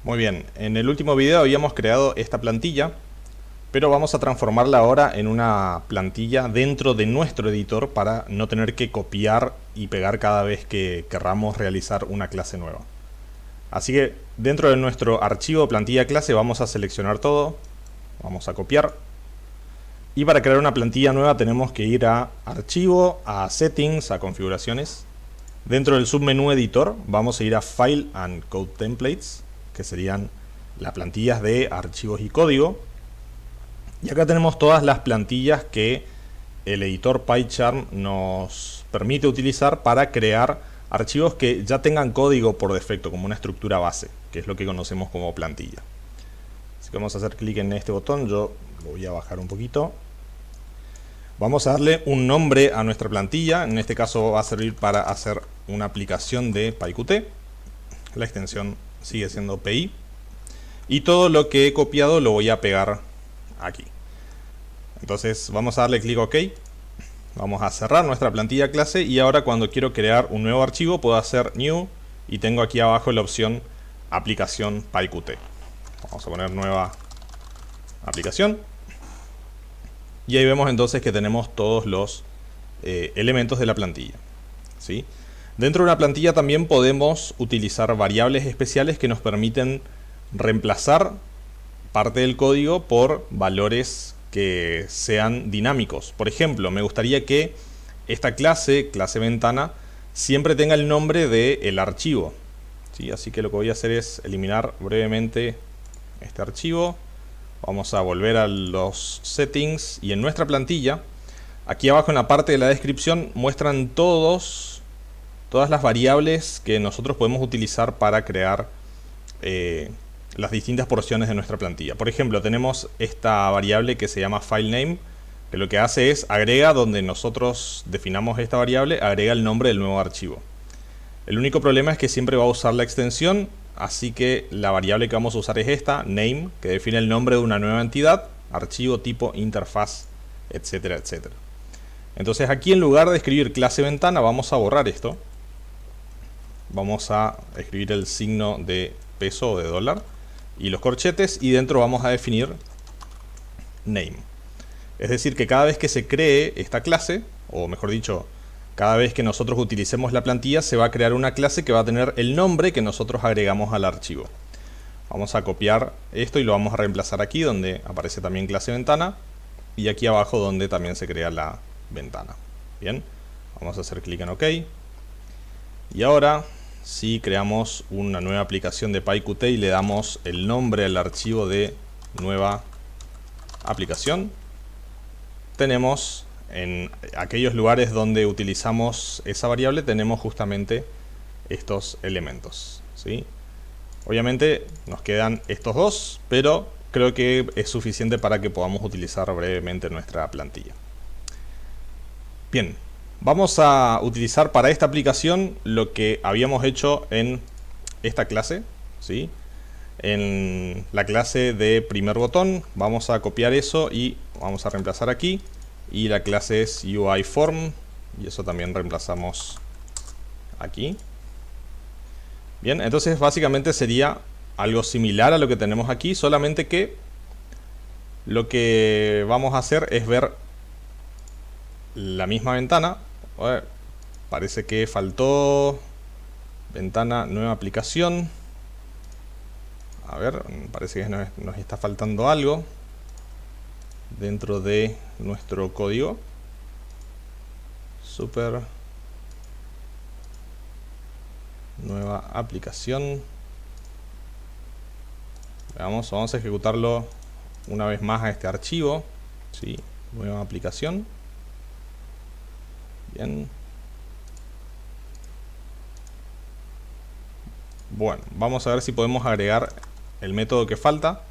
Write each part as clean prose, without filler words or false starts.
Muy bien, en el último video habíamos creado esta plantilla, pero vamos a transformarla ahora en una plantilla dentro de nuestro editor para no tener que copiar y pegar cada vez que querramos realizar una clase nueva. Así que dentro de nuestro archivo plantilla clase vamos a seleccionar todo, vamos a copiar, y para crear una plantilla nueva tenemos que ir a archivo, a settings, a configuraciones. Dentro del submenú editor vamos a ir a file and code templates, que serían las plantillas de archivos y código. Y acá tenemos todas las plantillas que el editor PyCharm nos permite utilizar para crear archivos que ya tengan código por defecto, como una estructura base, que es lo que conocemos como plantilla. Así que vamos a hacer clic en este botón, yo lo voy a bajar un poquito. Vamos a darle un nombre a nuestra plantilla, en este caso va a servir para hacer una aplicación de PyQt. La extensión sigue siendo PI. Y todo lo que he copiado lo voy a pegar aquí. Entonces vamos a darle clic OK. Vamos a cerrar nuestra plantilla clase y ahora cuando quiero crear un nuevo archivo puedo hacer New y tengo aquí abajo la opción Aplicación PyQt. Vamos a poner nueva aplicación. Y ahí vemos entonces que tenemos todos los elementos de la plantilla, ¿sí? Dentro de una plantilla también podemos utilizar variables especiales que nos permiten reemplazar parte del código por valores que sean dinámicos. Por ejemplo, me gustaría que esta clase ventana, siempre tenga el nombre del archivo, ¿sí? Así que lo que voy a hacer es eliminar brevemente este archivo. Vamos a volver a los settings y en nuestra plantilla, aquí abajo en la parte de la descripción, muestran todas las variables que nosotros podemos utilizar para crear las distintas porciones de nuestra plantilla. Por ejemplo, tenemos esta variable que se llama FileName, que lo que hace es agrega donde nosotros definamos esta variable, agrega el nombre del nuevo archivo. El único problema es que siempre va a usar la extensión. Así que la variable que vamos a usar es esta, name, que define el nombre de una nueva entidad, archivo, tipo, interfaz, etcétera, etcétera. Entonces aquí en lugar de escribir clase ventana vamos a borrar esto. Vamos a escribir el signo de peso o de dólar y los corchetes y dentro vamos a definir name. Es decir que cada vez que se cree esta clase, o mejor dicho, cada vez que nosotros utilicemos la plantilla se va a crear una clase que va a tener el nombre que nosotros agregamos al archivo. Vamos a copiar esto y lo vamos a reemplazar aquí donde aparece también clase ventana y aquí abajo donde también se crea la ventana. Bien, vamos a hacer clic en OK. Y ahora si creamos una nueva aplicación de PyQt y le damos el nombre al archivo de nueva aplicación, tenemos en aquellos lugares donde utilizamos esa variable, tenemos justamente estos elementos, ¿sí? Obviamente nos quedan estos dos, pero creo que es suficiente para que podamos utilizar brevemente nuestra plantilla. Bien, vamos a utilizar para esta aplicación lo que habíamos hecho en esta clase, ¿sí? En la clase de primer botón vamos a copiar eso y vamos a reemplazar aquí. Y la clase es UIForm y eso también reemplazamos aquí. Bien, entonces básicamente sería algo similar a lo que tenemos aquí, solamente que lo que vamos a hacer es ver la misma ventana. Parece que faltó ventana, nueva aplicación. A ver, parece que nos está faltando algo dentro de nuestro código. Super nueva aplicación. Vamos a ejecutarlo una vez más a este archivo, ¿sí? Nueva aplicación. Bien. Bueno, vamos a ver si podemos agregar el método que falta,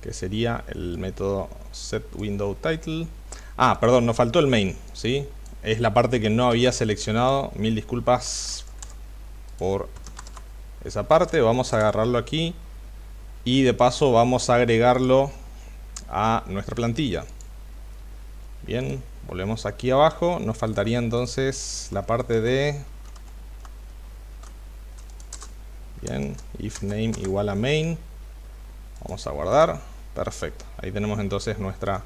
que sería el método setWindowTitle. Ah, perdón, nos faltó el main, ¿sí? Es la parte que no había seleccionado. Mil disculpas por esa parte. Vamos a agarrarlo aquí y de paso vamos a agregarlo a nuestra plantilla. Bien, volvemos aquí abajo. Nos faltaría entonces la parte de Bien, if name igual a main. Vamos a guardar. Perfecto. Ahí tenemos entonces nuestro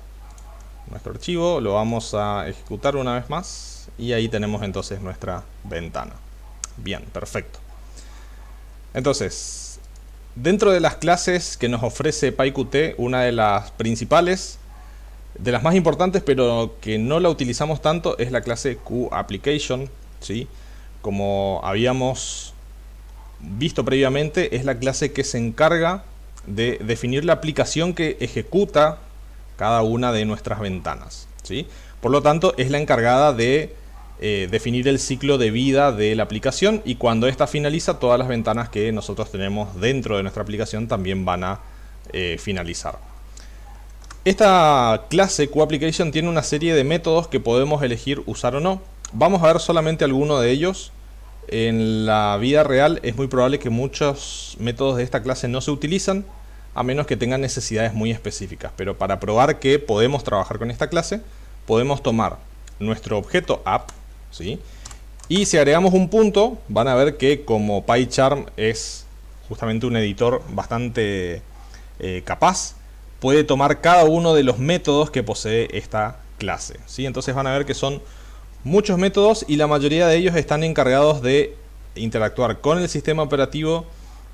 archivo. Lo vamos a ejecutar una vez más. Y ahí tenemos entonces nuestra ventana. Bien, perfecto. Entonces, dentro de las clases que nos ofrece PyQt, una de las principales, de las más importantes, pero que no la utilizamos tanto, es la clase QApplication, ¿sí? Como habíamos visto previamente, es la clase que se encarga de definir la aplicación que ejecuta cada una de nuestras ventanas, ¿sí? Por lo tanto, es la encargada de definir el ciclo de vida de la aplicación, y cuando esta finaliza, todas las ventanas que nosotros tenemos dentro de nuestra aplicación también van a finalizar. Esta clase QApplication tiene una serie de métodos que podemos elegir usar o no. Vamos a ver solamente alguno de ellos. En la vida real es muy probable que muchos métodos de esta clase no se utilizan, a menos que tengan necesidades muy específicas. Pero para probar que podemos trabajar con esta clase, podemos tomar nuestro objeto app, ¿sí? Y si agregamos un punto, van a ver que como PyCharm es justamente un editor bastante capaz, puede tomar cada uno de los métodos que posee esta clase, ¿sí? Entonces van a ver que son muchos métodos y la mayoría de ellos están encargados de interactuar con el sistema operativo,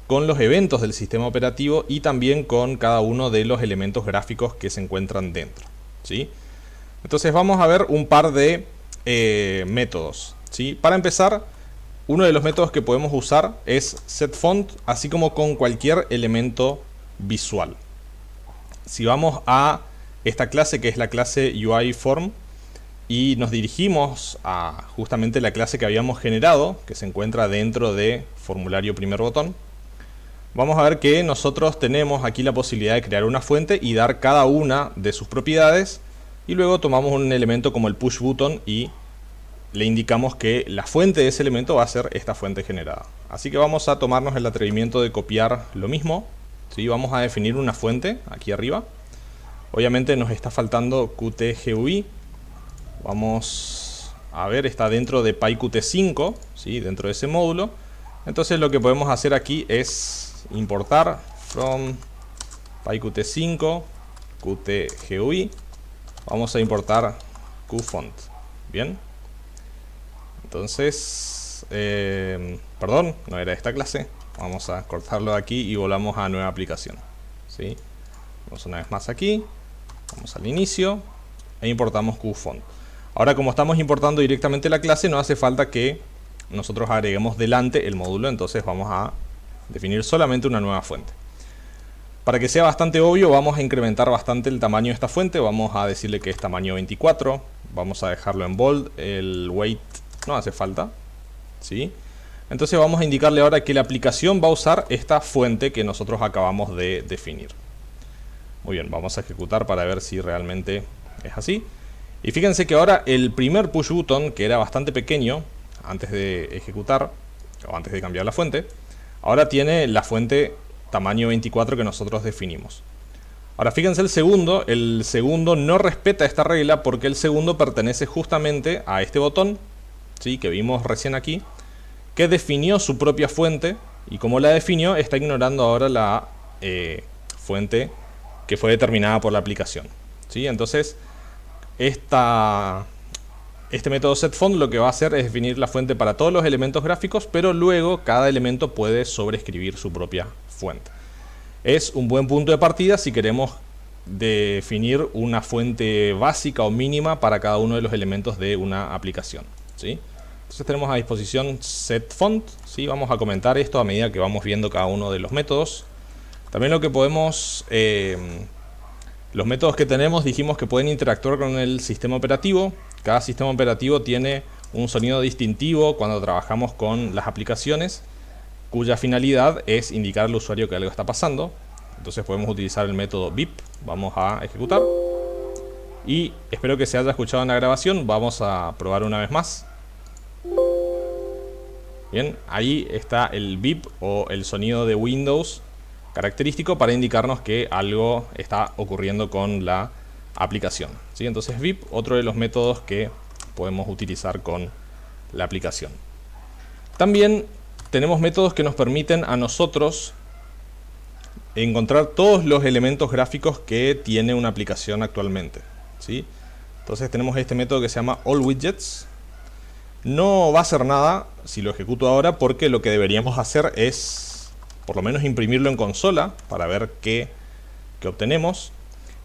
con los eventos del sistema operativo y también con cada uno de los elementos gráficos que se encuentran dentro, ¿sí? Entonces vamos a ver un par de métodos, ¿sí? Para empezar, uno de los métodos que podemos usar es setFont, así como con cualquier elemento visual. Si vamos a esta clase, que es la clase UIForm, y nos dirigimos a justamente la clase que habíamos generado, que se encuentra dentro de formulario primer botón, vamos a ver que nosotros tenemos aquí la posibilidad de crear una fuente y dar cada una de sus propiedades, y luego tomamos un elemento como el push button y le indicamos que la fuente de ese elemento va a ser esta fuente generada. Así que vamos a tomarnos el atrevimiento de copiar lo mismo, ¿sí? Vamos a definir una fuente aquí arriba. Obviamente nos está faltando QtGUI. Vamos a ver, está dentro de PyQt5, ¿sí? Dentro de ese módulo. Entonces lo que podemos hacer aquí es importar from PyQt5 QtGUI. Vamos a importar QFont. Bien. Entonces, perdón, no era esta clase. Vamos a cortarlo aquí y volvamos a nueva aplicación, ¿sí? Vamos una vez más aquí. Vamos al inicio e importamos QFont. Ahora, como estamos importando directamente la clase, no hace falta que nosotros agreguemos delante el módulo. Entonces vamos a definir solamente una nueva fuente. Para que sea bastante obvio, vamos a incrementar bastante el tamaño de esta fuente. Vamos a decirle que es tamaño 24. Vamos a dejarlo en bold. El weight no hace falta, ¿sí? Entonces vamos a indicarle ahora que la aplicación va a usar esta fuente que nosotros acabamos de definir. Muy bien, vamos a ejecutar para ver si realmente es así. Y fíjense que ahora el primer push button, que era bastante pequeño antes de ejecutar o antes de cambiar la fuente, ahora tiene la fuente tamaño 24 que nosotros definimos. Ahora fíjense el segundo no respeta esta regla porque el segundo pertenece justamente a este botón, ¿sí? Que vimos recién aquí, que definió su propia fuente, y como la definió está ignorando ahora la fuente que fue determinada por la aplicación, ¿sí? Entonces este método setFont lo que va a hacer es definir la fuente para todos los elementos gráficos, pero luego cada elemento puede sobreescribir su propia fuente. Es un buen punto de partida si queremos definir una fuente básica o mínima para cada uno de los elementos de una aplicación, ¿sí? Entonces tenemos a disposición setFont, ¿sí? Vamos a comentar esto a medida que vamos viendo cada uno de los métodos. También lo que podemos... los métodos que tenemos dijimos que pueden interactuar con el sistema operativo. Cada sistema operativo tiene un sonido distintivo cuando trabajamos con las aplicaciones, cuya finalidad es indicar al usuario que algo está pasando. Entonces podemos utilizar el método beep. Vamos a ejecutar. Y espero que se haya escuchado en la grabación. Vamos a probar una vez más. Bien, ahí está el beep o el sonido de Windows característico para indicarnos que algo está ocurriendo con la aplicación, ¿sí? Entonces beep, otro de los métodos que podemos utilizar con la aplicación. También tenemos métodos que nos permiten a nosotros encontrar todos los elementos gráficos que tiene una aplicación actualmente, ¿sí? Entonces tenemos este método que se llama allWidgets. No va a hacer nada si lo ejecuto ahora, porque lo que deberíamos hacer es por lo menos imprimirlo en consola para ver qué obtenemos.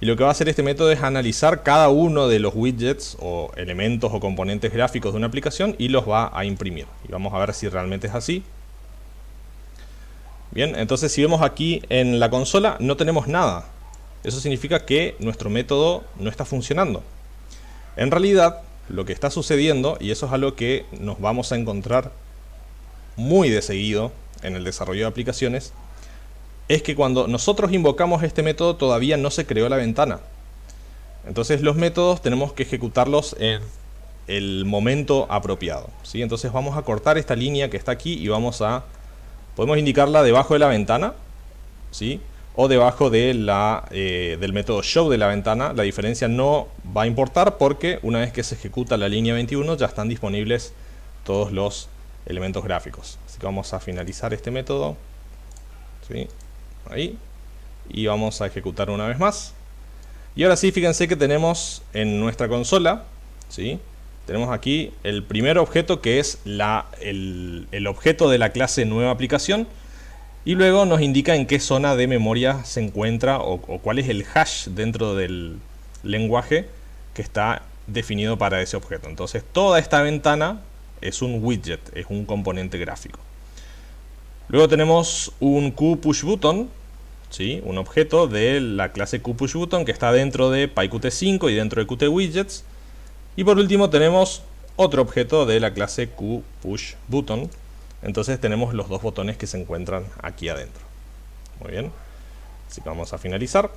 Y lo que va a hacer este método es analizar cada uno de los widgets o elementos o componentes gráficos de una aplicación y los va a imprimir. Y vamos a ver si realmente es así. Bien, entonces si vemos aquí en la consola no tenemos nada. Eso significa que nuestro método no está funcionando. En realidad, lo que está sucediendo, y eso es algo que nos vamos a encontrar muy de seguido en el desarrollo de aplicaciones, es que cuando nosotros invocamos este método todavía no se creó la ventana. Entonces los métodos tenemos que ejecutarlos en el momento apropiado, ¿sí? Entonces vamos a cortar esta línea que está aquí y podemos indicarla debajo de la ventana, ¿sí? O debajo de del método show de la ventana. La diferencia no va a importar porque una vez que se ejecuta la línea 21 ya están disponibles todos los elementos gráficos. Así que vamos a finalizar este método, ¿sí? Ahí, y vamos a ejecutar una vez más. Y ahora sí, fíjense que tenemos en nuestra consola, ¿sí? Tenemos aquí el primer objeto, que es el objeto de la clase nueva aplicación, y luego nos indica en qué zona de memoria se encuentra o cuál es el hash dentro del lenguaje que está definido para ese objeto. Entonces toda esta ventana es un widget, es un componente gráfico. Luego tenemos un QPushButton, ¿sí? Un objeto de la clase QPushButton que está dentro de PyQt5 y dentro de QtWidgets. Y por último tenemos otro objeto de la clase QPushButton. Entonces tenemos los dos botones que se encuentran aquí adentro. Muy bien. Así que vamos a finalizar.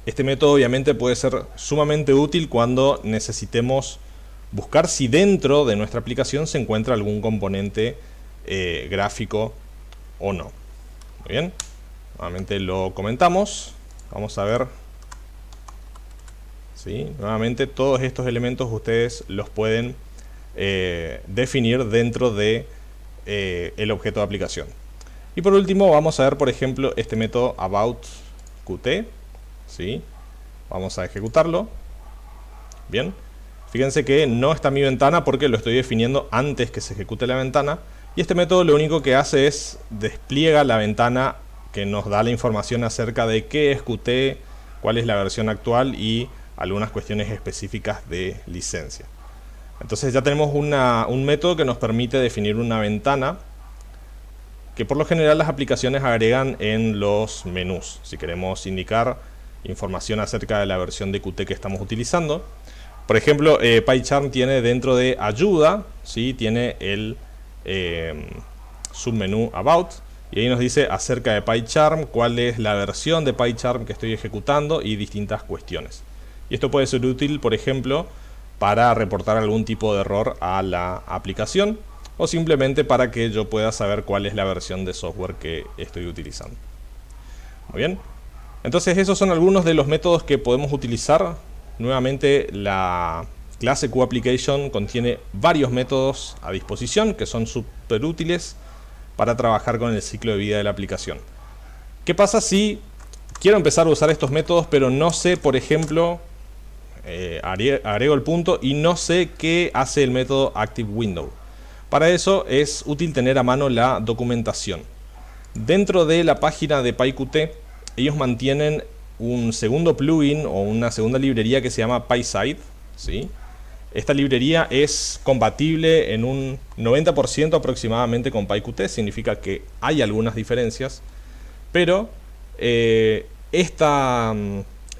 Este método obviamente puede ser sumamente útil cuando necesitemos buscar si dentro de nuestra aplicación se encuentra algún componente gráfico o no. Muy bien, nuevamente lo comentamos. Vamos a ver, ¿sí? Nuevamente todos estos elementos ustedes los pueden definir dentro de el objeto de aplicación. Y por último vamos a ver, por ejemplo, este método aboutQt, ¿sí? Vamos a ejecutarlo. Bien, fíjense que no está mi ventana porque lo estoy definiendo antes que se ejecute la ventana. Y este método lo único que hace es despliega la ventana que nos da la información acerca de qué es Qt, cuál es la versión actual y algunas cuestiones específicas de licencia. Entonces ya tenemos un método que nos permite definir una ventana que por lo general las aplicaciones agregan en los menús. Si queremos indicar información acerca de la versión de Qt que estamos utilizando. Por ejemplo, PyCharm tiene dentro de ayuda, ¿sí? Tiene el submenú About, y ahí nos dice acerca de PyCharm, cuál es la versión de PyCharm que estoy ejecutando y distintas cuestiones. Y esto puede ser útil, por ejemplo, para reportar algún tipo de error a la aplicación o simplemente para que yo pueda saber cuál es la versión de software que estoy utilizando. Muy bien, entonces esos son algunos de los métodos que podemos utilizar. Nuevamente, la clase QApplication contiene varios métodos a disposición que son súper útiles para trabajar con el ciclo de vida de la aplicación. ¿Qué pasa si quiero empezar a usar estos métodos pero no sé, por ejemplo, agrego el punto y no sé qué hace el método ActiveWindow? Para eso es útil tener a mano la documentación. Dentro de la página de PyQt ellos mantienen un segundo plugin o una segunda librería que se llama PySide, ¿sí? Esta librería es compatible en un 90% aproximadamente con PyQt, significa que hay algunas diferencias, pero esta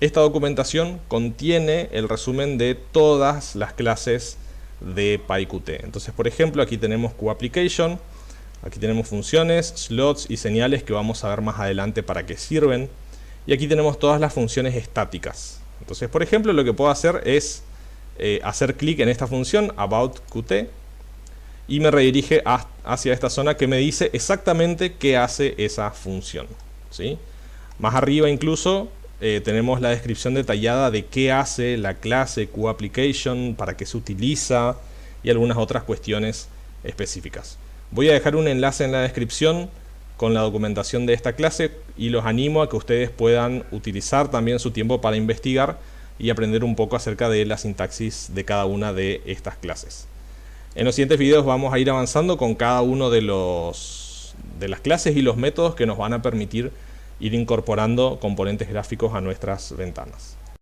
documentación contiene el resumen de todas las clases de PyQt. Entonces, por ejemplo, aquí tenemos QApplication, aquí tenemos funciones, slots y señales que vamos a ver más adelante para qué sirven, y aquí tenemos todas las funciones estáticas. Entonces, por ejemplo, lo que puedo hacer es hacer clic en esta función aboutQt y me redirige hacia esta zona que me dice exactamente qué hace esa función, ¿sí? Más arriba incluso tenemos la descripción detallada de qué hace la clase QApplication, para qué se utiliza y algunas otras cuestiones específicas. Voy a dejar un enlace en la descripción con la documentación de esta clase y los animo a que ustedes puedan utilizar también su tiempo para investigar y aprender un poco acerca de la sintaxis de cada una de estas clases. En los siguientes videos vamos a ir avanzando con cada uno de las clases y los métodos que nos van a permitir ir incorporando componentes gráficos a nuestras ventanas.